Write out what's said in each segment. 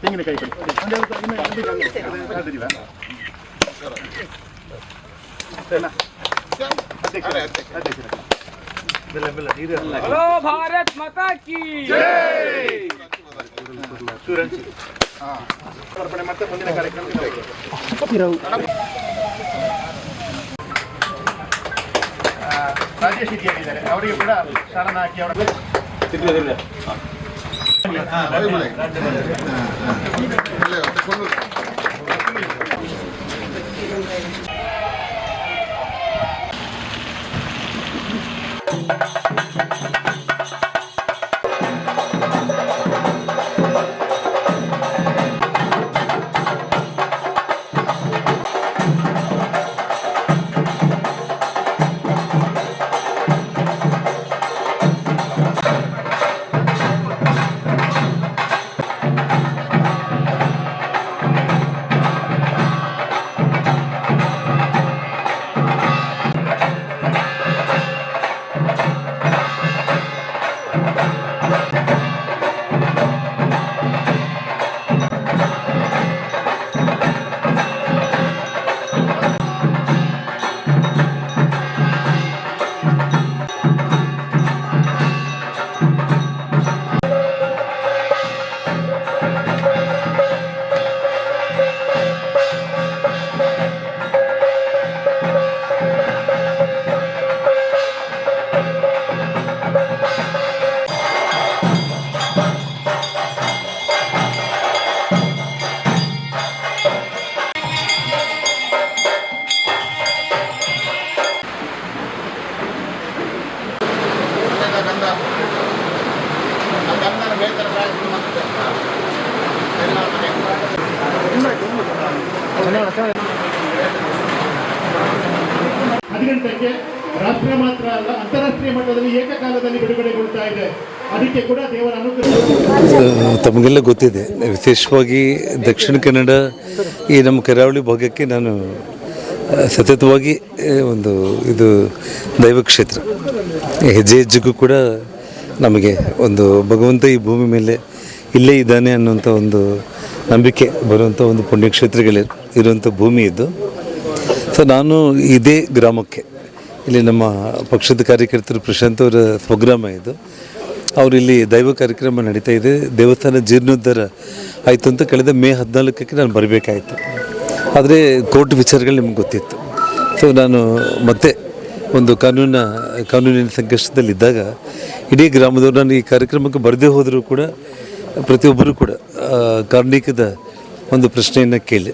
ತೆಂಗಿನಕಾಯಿ हेलो भारत माता की जय। ಮತ್ತೆ ಮುಂದಿನ ಕಾರ್ಯಕ್ರಮಕ್ಕೆ ರಾಜೇಶ್ ಇದ್ದಾರೆ, ಅವರಿಗೆ ಕೂಡ ಶಾಲನ ಹಾಕಿ ಅವರ ಗಂಟೆಗೆ ರಾಷ್ಟ್ರ ಮಾತ್ರ ಅಲ್ಲ ಅಂತಾರಾಷ್ಟ್ರೀಯ ಮಟ್ಟದಲ್ಲಿ ಏಕಕಾಲದಲ್ಲಿ ಬಿಡುಗಡೆಗೊಳ್ತಾ ಇದೆ. ಅದಕ್ಕೆ ಕೂಡ ದೇವರ ಅನುಗ್ರಹ. ತಮಗೆಲ್ಲ ಗೊತ್ತಿದೆ, ವಿಶೇಷವಾಗಿ ದಕ್ಷಿಣ ಕನ್ನಡ ಈ ನಮ್ಮ ಕರಾವಳಿ ಭಾಗಕ್ಕೆ ನಾನು ಸತತವಾಗಿ ಇದು ದೈವ ಕ್ಷೇತ್ರ. ಹೆಜ್ಜೆ ಹೆಜ್ಜೆಗೂ ಕೂಡ ನಮಗೆ ಒಂದು ಭಗವಂತ ಈ ಭೂಮಿ ಮೇಲೆ ಇಲ್ಲೇ ಇದ್ದಾನೆ ಅನ್ನುವಂಥ ಒಂದು ನಂಬಿಕೆ ಬರುವಂಥ ಒಂದು ಪುಣ್ಯಕ್ಷೇತ್ರಗಳು ಇರುವಂಥ ಭೂಮಿ ಇದು. ಸೊ ನಾನು ಇದೇ ಗ್ರಾಮಕ್ಕೆ, ಇಲ್ಲಿ ನಮ್ಮ ಪಕ್ಷದ ಕಾರ್ಯಕರ್ತರು ಪ್ರಶಾಂತ್ ಅವರ ಸ್ವಗ್ರಾಮ ಇದು, ಅವರು ಇಲ್ಲಿ ದೈವ ಕಾರ್ಯಕ್ರಮ ನಡೀತಾ ಇದೆ. ದೇವಸ್ಥಾನ ಜೀರ್ಣೋದ್ಧಾರ ಆಯಿತು ಅಂತ ಕಳೆದ ಮೇ 14ಕ್ಕೆ ನಾನು ಬರಬೇಕಾಯಿತು. ಆದರೆ ಕೋರ್ಟ್ ವಿಚಾರಗಳು ನಿಮ್ಗೆ ಗೊತ್ತಿತ್ತು. ಸೊ ನಾನು ಮತ್ತೆ ಒಂದು ಕಾನೂನಿನ ಸಂಕಷ್ಟದಲ್ಲಿದ್ದಾಗ ಇಡೀ ಗ್ರಾಮದವರು ನಾನು ಈ ಕಾರ್ಯಕ್ರಮಕ್ಕೆ ಬರದೇ ಹೋದರೂ ಕೂಡ ಪ್ರತಿಯೊಬ್ಬರೂ ಕೂಡ ಕಾರ್ಣಿಕದ ಒಂದು ಪ್ರಶ್ನೆಯನ್ನು ಕೇಳಿ,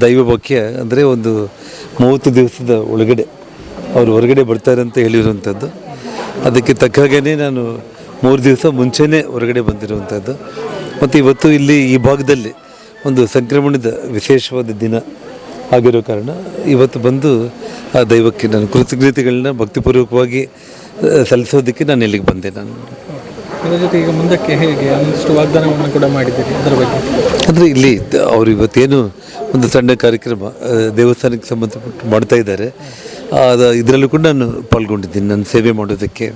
ದೈವ ವಾಕ್ಯ ಅಂದರೆ ಒಂದು 30 ದಿವಸದ ಒಳಗಡೆ ಅವರು ಹೊರಗಡೆ ಬರ್ತಾರೆ ಅಂತ ಹೇಳಿರುವಂಥದ್ದು. ಅದಕ್ಕೆ ತಕ್ಕ ಹಾಗೇ ನಾನು 3 ದಿವಸ ಮುಂಚೆನೇ ಹೊರಗಡೆ ಬಂದಿರುವಂಥದ್ದು. ಮತ್ತು ಇವತ್ತು ಇಲ್ಲಿ ಈ ಭಾಗದಲ್ಲಿ ಒಂದು ಸಂಕ್ರಮಣದ ವಿಶೇಷವಾದ ದಿನ ಆಗಿರೋ ಕಾರಣ ಇವತ್ತು ಬಂದು ಆ ದೈವಕ್ಕೆ ನಾನು ಕೃತಜ್ಞತೆಗಳನ್ನ ಭಕ್ತಿಪೂರ್ವಕವಾಗಿ ಸಲ್ಲಿಸೋದಕ್ಕೆ ನಾನು ಇಲ್ಲಿಗೆ ಬಂದೆ. ನಾನು ಇದರ ಜೊತೆ ಈಗ ಮುಂದಕ್ಕೆ ಹೇಗೆ ಒಂದಿಷ್ಟು ವಾಗ್ದಾನವನ್ನು ಕೂಡ ಮಾಡಿದ್ದೀರಿ ಅದರ ಬಗ್ಗೆ? ಅಂದರೆ ಇಲ್ಲಿ ಅವರು ಇವತ್ತೇನು ಒಂದು ಸಣ್ಣ ಕಾರ್ಯಕ್ರಮ ದೇವಸ್ಥಾನಕ್ಕೆ ಸಂಬಂಧಪಟ್ಟು ಮಾಡ್ತಾ ಇದ್ದಾರೆ, ಇದರಲ್ಲೂ ಕೂಡ ನಾನು ಪಾಲ್ಗೊಂಡಿದ್ದೀನಿ ನನ್ನ ಸೇವೆ ಮಾಡೋದಕ್ಕೆ.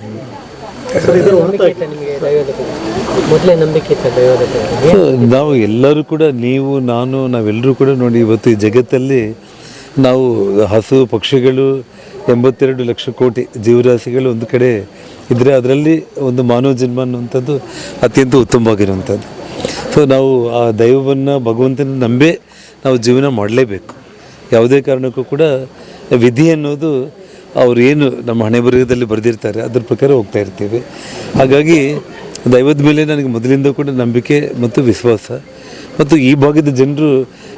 ನಾವು ಎಲ್ಲರೂ ಕೂಡ, ನೀವು ನಾನು ನಾವೆಲ್ಲರೂ ಕೂಡ ನೋಡಿ, ಇವತ್ತು ಈ ಜಗತ್ತಲ್ಲಿ ನಾವು ಹಸು ಪಕ್ಷಿಗಳು 82 ಲಕ್ಷ ಕೋಟಿ ಜೀವರಾಶಿಗಳು ಒಂದು ಕಡೆ ಇದ್ದರೆ ಅದರಲ್ಲಿ ಒಂದು ಮಾನವ ಜನ್ಮ ಅನ್ನುವಂಥದ್ದು ಅತ್ಯಂತ ಉತ್ತಮವಾಗಿರುವಂಥದ್ದು. ಸೊ ನಾವು ಆ ದೈವವನ್ನು ಭಗವಂತನ ನಂಬೇ ನಾವು ಜೀವನ ಮಾಡಲೇಬೇಕು. ಯಾವುದೇ ಕಾರಣಕ್ಕೂ ಕೂಡ ವಿಧಿ ಅನ್ನೋದು ಅವರು ಏನು ನಮ್ಮ ಹಣೆ ಬರಹದಲ್ಲಿ ಬರೆದಿರ್ತಾರೆ ಅದ್ರ ಪ್ರಕಾರ ಹೋಗ್ತಾ ಇರ್ತೀವಿ. ಹಾಗಾಗಿ ದೈವದ ಮೇಲೆ ನನಗೆ ಮೊದಲಿಂದ ಕೂಡ ನಂಬಿಕೆ ಮತ್ತು ವಿಶ್ವಾಸ. ಮತ್ತು ಈ ಭಾಗದ ಜನರು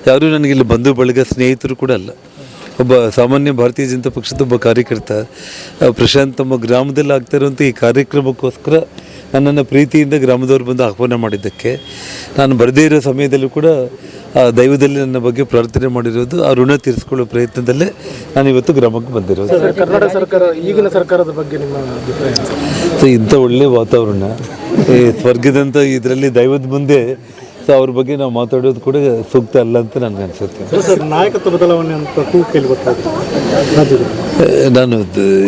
ಯಾರೂ ನನಗಿಲ್ಲಿ ಬಂಧು ಬಳಗ ಸ್ನೇಹಿತರು ಕೂಡ ಅಲ್ಲ. ಒಬ್ಬ ಸಾಮಾನ್ಯ ಭಾರತೀಯ ಜನತಾ ಪಕ್ಷದ ಒಬ್ಬ ಕಾರ್ಯಕರ್ತ ಪ್ರಶಾಂತ್ ತಮ್ಮ ಗ್ರಾಮದಲ್ಲಿ ಆಗ್ತಾ ಇರುವಂಥ ಈ ಕಾರ್ಯಕ್ರಮಕ್ಕೋಸ್ಕರ ನನ್ನನ್ನು ಪ್ರೀತಿಯಿಂದ ಗ್ರಾಮದವ್ರು ಬಂದು ಆಹ್ವಾನ ಮಾಡಿದ್ದಕ್ಕೆ, ನಾನು ಬರದೇ ಇರೋ ಸಮಯದಲ್ಲೂ ಕೂಡ ಆ ದೈವದಲ್ಲಿ ನನ್ನ ಬಗ್ಗೆ ಪ್ರಾರ್ಥನೆ ಮಾಡಿರೋದು, ಆ ಋಣ ತೀರಿಸ್ಕೊಳ್ಳೋ ಪ್ರಯತ್ನದಲ್ಲೇ ನಾನು ಇವತ್ತು ಗ್ರಾಮಕ್ಕೆ ಬಂದಿರೋದು. ಕರ್ನಾಟಕ ಸರ್ಕಾರ, ಈಗಿನ ಸರ್ಕಾರದ ಬಗ್ಗೆ ನಿಮ್ಮ ಅಭಿಪ್ರಾಯ? ಸೊ ಇಂಥ ಒಳ್ಳೆಯ ವಾತಾವರಣ, ಈ ಸ್ವರ್ಗದಂಥ ಇದರಲ್ಲಿ ದೈವದ ಮುಂದೆ ಸೊ ಅವ್ರ ಬಗ್ಗೆ ನಾವು ಮಾತಾಡೋದು ಕೂಡ ಸೂಕ್ತ ಅಲ್ಲ ಅಂತ ನನಗೆ ಅನಿಸುತ್ತೆ. ಸರ್, ನಾಯಕತ್ವ ಬದಲಾವಣೆ ಅಂತ ಕೇಳಿ ಬರ್ತಾರೆ ರಾಜ್ಯದಲ್ಲಿ. ನಾನು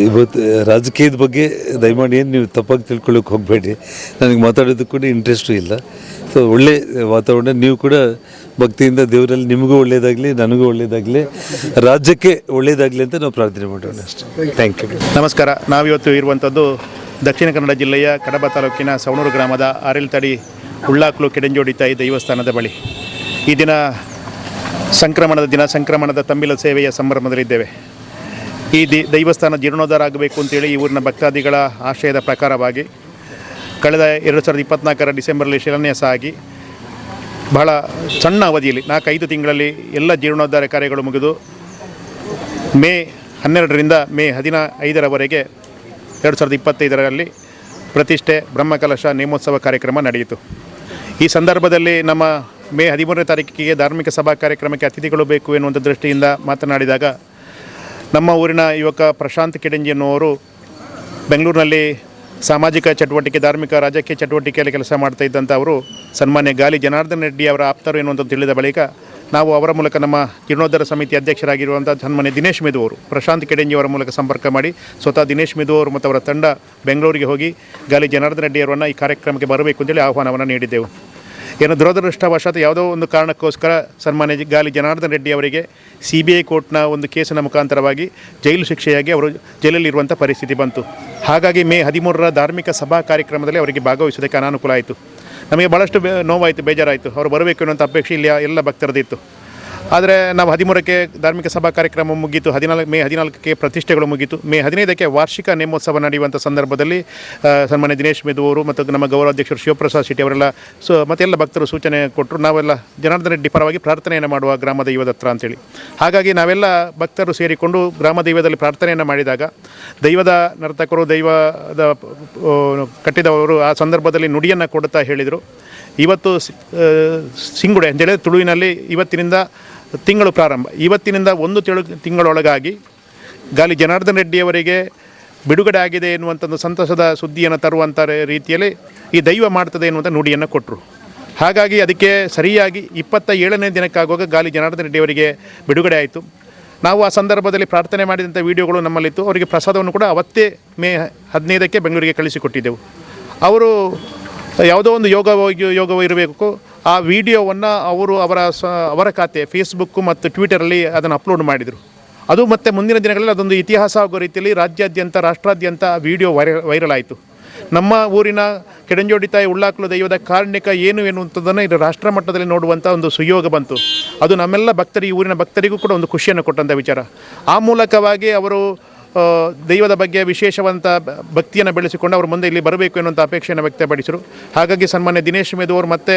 ಇವತ್ತು ರಾಜಕೀಯದ ಬಗ್ಗೆ ದಯಮಾಡಿ ಏನು ನೀವು ತಪ್ಪಾಗಿ ತಿಳ್ಕೊಳ್ಳೋಕೆ ಹೋಗಬೇಡಿ. ನನಗೆ ಮಾತಾಡೋದಕ್ಕೆ ಕೂಡ ಇಂಟ್ರೆಸ್ಟು ಇಲ್ಲ. ಸೊ ಒಳ್ಳೆ ವಾತಾವರಣ, ನೀವು ಕೂಡ ಭಕ್ತಿಯಿಂದ ದೇವರಲ್ಲಿ ನಿಮಗೂ ಒಳ್ಳೆಯದಾಗಲಿ, ನನಗೂ ಒಳ್ಳೆಯದಾಗಲಿ, ರಾಜ್ಯಕ್ಕೆ ಒಳ್ಳೆಯದಾಗಲಿ ಅಂತ ನಾವು ಪ್ರಾರ್ಥನೆ ಮಾಡೋಣ ಅಷ್ಟೇ. Thank you. ನಮಸ್ಕಾರ. ನಾವಿವತ್ತು ಇರುವಂಥದ್ದು ದಕ್ಷಿಣ ಕನ್ನಡ ಜಿಲ್ಲೆಯ ಕಡಬ ತಾಲೂಕಿನ ಸವಣೂರು ಗ್ರಾಮದ ಆರೇಳ್ತಡಿ ಉಳ್ಳಾಕ್ಲು ಕೆಡಂಜೋಡಿ ತಾಯಿ ದೇವಸ್ಥಾನದ ಬಳಿ. ಈ ದಿನ ಸಂಕ್ರಮಣದ ದಿನ, ಸಂಕ್ರಮಣದ ತಂಬಿಲ ಸೇವೆಯ ಸಂಭ್ರಮದಲ್ಲಿದ್ದೇವೆ. ಈ ದೈವಸ್ಥಾನ ಜೀರ್ಣೋದ್ಧಾರ ಆಗಬೇಕು ಅಂತೇಳಿ ಈ ಊರಿನ ಭಕ್ತಾದಿಗಳ ಆಶಯದ ಪ್ರಕಾರವಾಗಿ ಕಳೆದ 2024 ಡಿಸೆಂಬರಲ್ಲಿ ಶಿಲಾನ್ಯಾಸ ಆಗಿ ಬಹಳ ಸಣ್ಣ ಅವಧಿಯಲ್ಲಿ 4-5 ತಿಂಗಳಲ್ಲಿ ಎಲ್ಲ ಜೀರ್ಣೋದ್ಧಾರ ಕಾರ್ಯಗಳು ಮುಗಿದು ಮೇ 12ರಿಂದ ಮೇ 15ರವರೆಗೆ 2025ರಲ್ಲಿ ಪ್ರತಿಷ್ಠೆ ಬ್ರಹ್ಮಕಲಶ ನೇಮೋತ್ಸವ ಕಾರ್ಯಕ್ರಮ ನಡೆಯಿತು. ಈ ಸಂದರ್ಭದಲ್ಲಿ ನಮ್ಮ ಮೇ 13ನೇ ತಾರೀಕಿಗೆ ಧಾರ್ಮಿಕ ಸಭಾ ಕಾರ್ಯಕ್ರಮಕ್ಕೆ ಅತಿಥಿಗಳು ಬೇಕು ಎನ್ನುವಂಥ ದೃಷ್ಟಿಯಿಂದ ಮಾತನಾಡಿದಾಗ ನಮ್ಮ ಊರಿನ ಯುವಕ ಪ್ರಶಾಂತ್ ಕೆಡಂಜಿ ಎನ್ನುವರು ಬೆಂಗಳೂರಿನಲ್ಲಿ ಸಾಮಾಜಿಕ ಚಟುವಟಿಕೆ, ಧಾರ್ಮಿಕ, ರಾಜಕೀಯ ಚಟುವಟಿಕೆಯಲ್ಲಿ ಕೆಲಸ ಮಾಡ್ತಾ ಇದ್ದಂಥ ಅವರು ಸನ್ಮಾನ್ಯ ಗಾಲಿ ಜನಾರ್ದನ್ ರೆಡ್ಡಿ ಅವರ ಆಪ್ತರು ಎನ್ನುವಂಥದ್ದು ತಿಳಿದ ಬಳಿಕ ನಾವು ಅವರ ಮೂಲಕ ನಮ್ಮ ಜೀರ್ಣೋದ್ಧಾರ ಸಮಿತಿ ಅಧ್ಯಕ್ಷರಾಗಿರುವಂಥ ಸನ್ಮಾನ್ಯ ದಿನೇಶ್ ಮೆದು ಅವರು ಪ್ರಶಾಂತ್ ಕೆಡಂಜಿ ಅವರ ಮೂಲಕ ಸಂಪರ್ಕ ಮಾಡಿ ಸ್ವತಃ ದಿನೇಶ್ ಮೆದು ಅವರು ಮತ್ತು ಅವರ ತಂಡ ಬೆಂಗಳೂರಿಗೆ ಹೋಗಿ ಗಾಲಿ ಜನಾರ್ದನ್ ರೆಡ್ಡಿ ಅವರನ್ನು ಈ ಕಾರ್ಯಕ್ರಮಕ್ಕೆ ಬರಬೇಕು ಅಂತೇಳಿ ಆಹ್ವಾನವನ್ನು ನೀಡಿದ್ದೆವು. ಏನು ದುರದೃಷ್ಟವಶಾತ್ ಯಾವುದೋ ಒಂದು ಕಾರಣಕ್ಕೋಸ್ಕರ ಸನ್ಮಾನ್ಯ ಗಾಲಿ ಜನಾರ್ದನ್ ರೆಡ್ಡಿ ಅವರಿಗೆ CBI ಕೋರ್ಟ್ನ ಒಂದು ಕೇಸಿನ ಮುಖಾಂತರವಾಗಿ ಜೈಲು ಶಿಕ್ಷೆಯಾಗಿ ಅವರು ಜೈಲಲ್ಲಿರುವಂಥ ಪರಿಸ್ಥಿತಿ ಬಂತು. ಹಾಗಾಗಿ ಮೇ 13ರ ಧಾರ್ಮಿಕ ಸಭಾ ಕಾರ್ಯಕ್ರಮದಲ್ಲಿ ಅವರಿಗೆ ಭಾಗವಹಿಸೋದಕ್ಕೆ ಅನಾನುಕೂಲ ಆಯಿತು. ನಮಗೆ ಭಾಳಷ್ಟು ನೋವಾಯಿತು, ಬೇಜಾರಾಯಿತು. ಅವರು ಬರಬೇಕು ಅನ್ನುವಂಥ ಅಪೇಕ್ಷೆ ಇಲ್ಲಿ ಎಲ್ಲ ಭಕ್ತರದಿತ್ತು. ಆದರೆ ನಾವು 13ಕ್ಕೆ ಧಾರ್ಮಿಕ ಸಭಾ ಕಾರ್ಯಕ್ರಮ ಮುಗೀತು, ಮೇ 14ಕ್ಕೆ ಪ್ರತಿಷ್ಠೆಗಳು ಮುಗೀತು. ಮೇ 15ಕ್ಕೆ ವಾರ್ಷಿಕ ನೇಮೋತ್ಸವ ನಡೆಯುವಂಥ ಸಂದರ್ಭದಲ್ಲಿ ಸನ್ಮಾನ್ಯ ದಿನೇಶ್ ಮೆದು ಅವರು ಮತ್ತು ನಮ್ಮ ಗೌರವಾಧ್ಯಕ್ಷರು ಶಿವಪ್ರಸಾದ್ ಶೆಟ್ಟಿ ಅವರೆಲ್ಲ ಮತ್ತೆಲ್ಲ ಭಕ್ತರು ಸೂಚನೆ ಕೊಟ್ಟರು, ನಾವೆಲ್ಲ ಜನಾರ್ದನ್ ರೆಡ್ಡಿ ಪರವಾಗಿ ಪ್ರಾರ್ಥನೆಯನ್ನು ಮಾಡುವ ಗ್ರಾಮ ದೈವದ ಹತ್ರ ಅಂತೇಳಿ. ಹಾಗಾಗಿ ನಾವೆಲ್ಲ ಭಕ್ತರು ಸೇರಿಕೊಂಡು ಗ್ರಾಮ ದೈವದಲ್ಲಿ ಪ್ರಾರ್ಥನೆಯನ್ನು ಮಾಡಿದಾಗ ದೈವದ ನರ್ತಕರು, ದೈವದ ಕಟ್ಟಿದವರು ಆ ಸಂದರ್ಭದಲ್ಲಿ ನುಡಿಯನ್ನು ಕೊಡುತ್ತಾ ಹೇಳಿದರು, ಇವತ್ತು ಸಿಂಗುಡೆ ಅಂತೇಳಿ ತುಳುವಿನಲ್ಲಿ ಇವತ್ತಿನಿಂದ ತಿಂಗಳು ಪ್ರಾರಂಭ, ಇವತ್ತಿನಿಂದ 1 ತಿಂಗಳೊಳಗಾಗಿ ಗಾಲಿ ಜನಾರ್ದನ್ ರೆಡ್ಡಿಯವರಿಗೆ ಬಿಡುಗಡೆ ಆಗಿದೆ ಎನ್ನುವಂಥದ್ದು ಸಂತಸದ ಸುದ್ದಿಯನ್ನು ತರುವಂಥ ರೀತಿಯಲ್ಲಿ ಈ ದೈವ ಮಾಡ್ತದೆ ಎನ್ನುವಂಥ ನುಡಿಯನ್ನು ಕೊಟ್ಟರು. ಹಾಗಾಗಿ ಅದಕ್ಕೆ ಸರಿಯಾಗಿ 27ನೇ ದಿನಕ್ಕಾಗುವಾಗ ಗಾಲಿ ಜನಾರ್ದನ್ ರೆಡ್ಡಿಯವರಿಗೆ ಬಿಡುಗಡೆ ಆಯಿತು. ನಾವು ಆ ಸಂದರ್ಭದಲ್ಲಿ ಪ್ರಾರ್ಥನೆ ಮಾಡಿದಂಥ ವಿಡಿಯೋಗಳು ನಮ್ಮಲ್ಲಿತ್ತು. ಅವರಿಗೆ ಪ್ರಸಾದವನ್ನು ಕೂಡ ಅವತ್ತೇ ಮೇ 15ಕ್ಕೆ ಬೆಂಗಳೂರಿಗೆ ಕಳಿಸಿಕೊಟ್ಟಿದ್ದೆವು. ಅವರು ಯಾವುದೋ ಒಂದು ಯೋಗವೋ ಇರಬೇಕು, ಆ ವಿಡಿಯೋವನ್ನು ಅವರು ಅವರ ಖಾತೆ ಫೇಸ್ಬುಕ್ಕು ಮತ್ತು ಟ್ವಿಟರಲ್ಲಿ ಅದನ್ನು ಅಪ್ಲೋಡ್ ಮಾಡಿದರು. ಅದು ಮತ್ತು ಮುಂದಿನ ದಿನಗಳಲ್ಲಿ ಅದೊಂದು ಇತಿಹಾಸ ಆಗೋ ರೀತಿಯಲ್ಲಿ ರಾಜ್ಯಾದ್ಯಂತ, ರಾಷ್ಟ್ರಾದ್ಯಂತ ವಿಡಿಯೋ ವೈರಲ್ ಆಯಿತು. ನಮ್ಮ ಊರಿನ ಕೆಡಂಜೋಡಿ ತಾಯಿ ಉಳ್ಳಾಕ್ಲು ದೈವದ ಕಾರಣಿಕ ಏನು ಎನ್ನುವಂಥದ್ದನ್ನು ಇದು ರಾಷ್ಟ್ರ ಮಟ್ಟದಲ್ಲಿ ನೋಡುವಂಥ ಒಂದು ಸುಯೋಗ ಬಂತು. ಅದು ನಮ್ಮೆಲ್ಲ ಭಕ್ತರು, ಈ ಊರಿನ ಭಕ್ತರಿಗೂ ಕೂಡ ಒಂದು ಖುಷಿಯನ್ನು ಕೊಟ್ಟಂಥ ವಿಚಾರ. ಆ ಮೂಲಕವಾಗಿ ಅವರು ದೈವದ ಬಗ್ಗೆ ವಿಶೇಷವಂತ ಭಕ್ತಿಯನ್ನು ಬೆಳೆಸಿಕೊಂಡು ಅವರು ಮುಂದೆ ಇಲ್ಲಿ ಬರಬೇಕು ಎನ್ನುವಂಥ ಅಪೇಕ್ಷೆಯನ್ನು ವ್ಯಕ್ತಪಡಿಸಿದರು. ಹಾಗಾಗಿ ಸನ್ಮಾನ್ಯ ದಿನೇಶ್ ಮೆದು ಅವರು ಮತ್ತು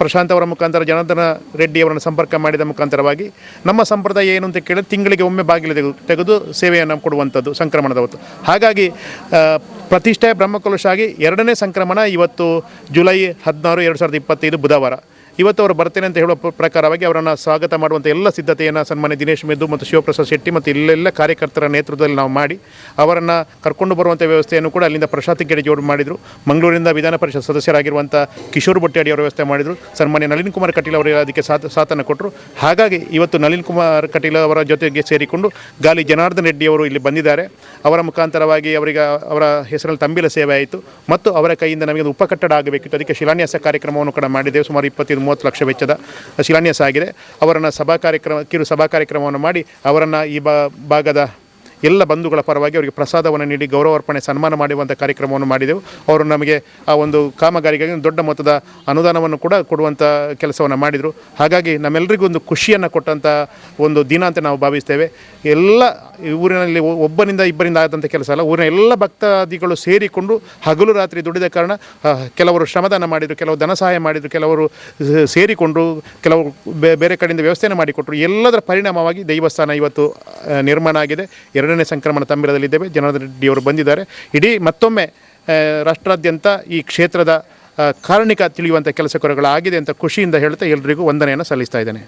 ಪ್ರಶಾಂತ್ ಅವರ ಮುಖಾಂತರ ಜನಾರ್ದನ ರೆಡ್ಡಿ ಅವರನ್ನು ಸಂಪರ್ಕ ಮಾಡಿದ ಮುಖಾಂತರವಾಗಿ ನಮ್ಮ ಸಂಪ್ರದಾಯ ಏನು ಅಂತ ಕೇಳಿದ್ರೆ ತಿಂಗಳಿಗೆ ಒಮ್ಮೆ ಬಾಗಿಲು ತೆಗೆದು ಸೇವೆಯನ್ನು ಕೊಡುವಂಥದ್ದು ಸಂಕ್ರಮಣದ ಹೊತ್ತು. ಹಾಗಾಗಿ ಪ್ರತಿಷ್ಠೆ ಬ್ರಹ್ಮಕಲಶ ಆಗಿ 2ನೇ ಸಂಕ್ರಮಣ ಇವತ್ತು ಜುಲೈ 16, 2025 ಬುಧವಾರ. ಇವತ್ತು ಅವರು ಬರ್ತೇನೆ ಅಂತ ಹೇಳುವ ಪ್ರಕಾರವಾಗಿ ಅವರನ್ನು ಸ್ವಾಗತ ಮಾಡುವಂಥ ಎಲ್ಲ ಸಿದ್ಧತೆಯನ್ನು ಸನ್ಮಾನ್ಯ ದಿನೇಶ್ ಮೆದು ಮತ್ತು ಶಿವಪ್ರಸಾದ್ ಶೆಟ್ಟಿ ಮತ್ತು ಇಲ್ಲೆಲ್ಲ ಕಾರ್ಯಕರ್ತರ ನೇತೃತ್ವದಲ್ಲಿ ನಾವು ಮಾಡಿ ಅವರನ್ನು ಕರ್ಕೊಂಡು ಬರುವಂಥ ವ್ಯವಸ್ಥೆಯನ್ನು ಕೂಡ ಅಲ್ಲಿಂದ ಪ್ರಶಾಂತ್ ಕೆಡಂಜಿ ಮಾಡಿದರು. ಮಂಗಳೂರಿನಿಂದ ವಿಧಾನ ಪರಿಷತ್ ಸದಸ್ಯರಾಗಿರುವಂಥ ಕಿಶೋರ್ ಬೊಟ್ಯಾಡಿ ಅವರ ವ್ಯವಸ್ಥೆ ಮಾಡಿದರು. ಸನ್ಮಾನ್ಯ ನಳಿನ್ ಕುಮಾರ್ ಕಟೀಲ್ ಅವರು ಅದಕ್ಕೆ ಸಾಥನ್ನು ಕೊಟ್ಟರು. ಹಾಗಾಗಿ ಇವತ್ತು ನಳಿನ್ ಕುಮಾರ್ ಕಟೀಲ್ ಅವರ ಜೊತೆಗೆ ಸೇರಿಕೊಂಡು ಗಾಲಿ ಜನಾರ್ದನ್ ರೆಡ್ಡಿ ಅವರು ಇಲ್ಲಿ ಬಂದಿದ್ದಾರೆ. ಅವರ ಮುಖಾಂತರವಾಗಿ ಅವರಿಗೆ ಅವರ ಹೆಸರಲ್ಲಿ ತಂಬಿಲ ಸೇವೆ ಆಯಿತು ಮತ್ತು ಅವರ ಕೈಯಿಂದ ನಮಗೆ ಒಂದು ಉಪಕಟ್ಟಡ ಆಗಬೇಕಿತ್ತು. ಅದಕ್ಕೆ ಶಿಲಾನ್ಯಾಸ ಕಾರ್ಯಕ್ರಮವನ್ನು ಕೂಡ ಮಾಡಿದ್ದೇವೆ. ಸುಮಾರು 25-30 ಲಕ್ಷ ವೆಚ್ಚದ ಶಿಲಾನ್ಯಾಸ ಆಗಿದೆ. ಅವರನ್ನು ಕಿರು ಸಭಾ ಕಾರ್ಯಕ್ರಮವನ್ನು ಮಾಡಿ ಅವರನ್ನು ಈ ಭಾಗದ ಎಲ್ಲ ಬಂಧುಗಳ ಪರವಾಗಿ ಅವರಿಗೆ ಪ್ರಸಾದವನ್ನು ನೀಡಿ ಗೌರವಾರ್ಪಣೆ ಸನ್ಮಾನ ಮಾಡುವಂಥ ಕಾರ್ಯಕ್ರಮವನ್ನು ಮಾಡಿದೆವು. ಅವರು ನಮಗೆ ಆ ಒಂದು ಕಾಮಗಾರಿಗಾಗಿ ದೊಡ್ಡ ಮೊತ್ತದ ಅನುದಾನವನ್ನು ಕೂಡ ಕೊಡುವಂಥ ಕೆಲಸವನ್ನು ಮಾಡಿದರು. ಹಾಗಾಗಿ ನಮ್ಮೆಲ್ಲರಿಗೂ ಒಂದು ಖುಷಿಯನ್ನು ಕೊಟ್ಟಂಥ ಒಂದು ದಿನ ಅಂತ ನಾವು ಭಾವಿಸ್ತೇವೆ. ಎಲ್ಲ ಊರಿನಲ್ಲಿ ಒಬ್ಬನಿಂದ ಇಬ್ಬರಿಂದ ಆದಂಥ ಕೆಲಸ ಅಲ್ಲ, ಊರಿನ ಎಲ್ಲ ಭಕ್ತಾದಿಗಳು ಸೇರಿಕೊಂಡು ಹಗಲು ರಾತ್ರಿ ದುಡಿದ ಕಾರಣ ಕೆಲವರು ಶ್ರಮದಾನ ಮಾಡಿದರು, ಕೆಲವರು ಧನ ಸಹಾಯ ಮಾಡಿದರು, ಕೆಲವರು ಸೇರಿಕೊಂಡು ಕೆಲವರು ಬೇರೆ ಕಡೆಯಿಂದ ವ್ಯವಸ್ಥೆಯನ್ನು ಮಾಡಿಕೊಟ್ಟರು. ಎಲ್ಲದರ ಪರಿಣಾಮವಾಗಿ ದೇವಸ್ಥಾನ ಇವತ್ತು ನಿರ್ಮಾಣ ಆಗಿದೆ. 2ನೇ ಸಂಕ್ರಮಣ ತಂಬಿರದಲ್ಲಿದ್ದೇವೆ. ಜನಾರ್ದನ ರೆಡ್ಡಿಯವರು ಬಂದಿದ್ದಾರೆ. ಇಡೀ ಮತ್ತೊಮ್ಮೆ ರಾಷ್ಟ್ರಾದ್ಯಂತ ಈ ಕ್ಷೇತ್ರದ ಕಾರಣಿಕ ತಿಳಿಯುವಂಥ ಕೆಲಸ ಕಾರ್ಯಗಳಾಗಿದೆ ಅಂತ ಖುಷಿಯಿಂದ ಹೇಳ್ತಾ ಎಲ್ರಿಗೂ ವಂದನೆಯನ್ನು ಸಲ್ಲಿಸ್ತಾ ಇದ್ದೇನೆ.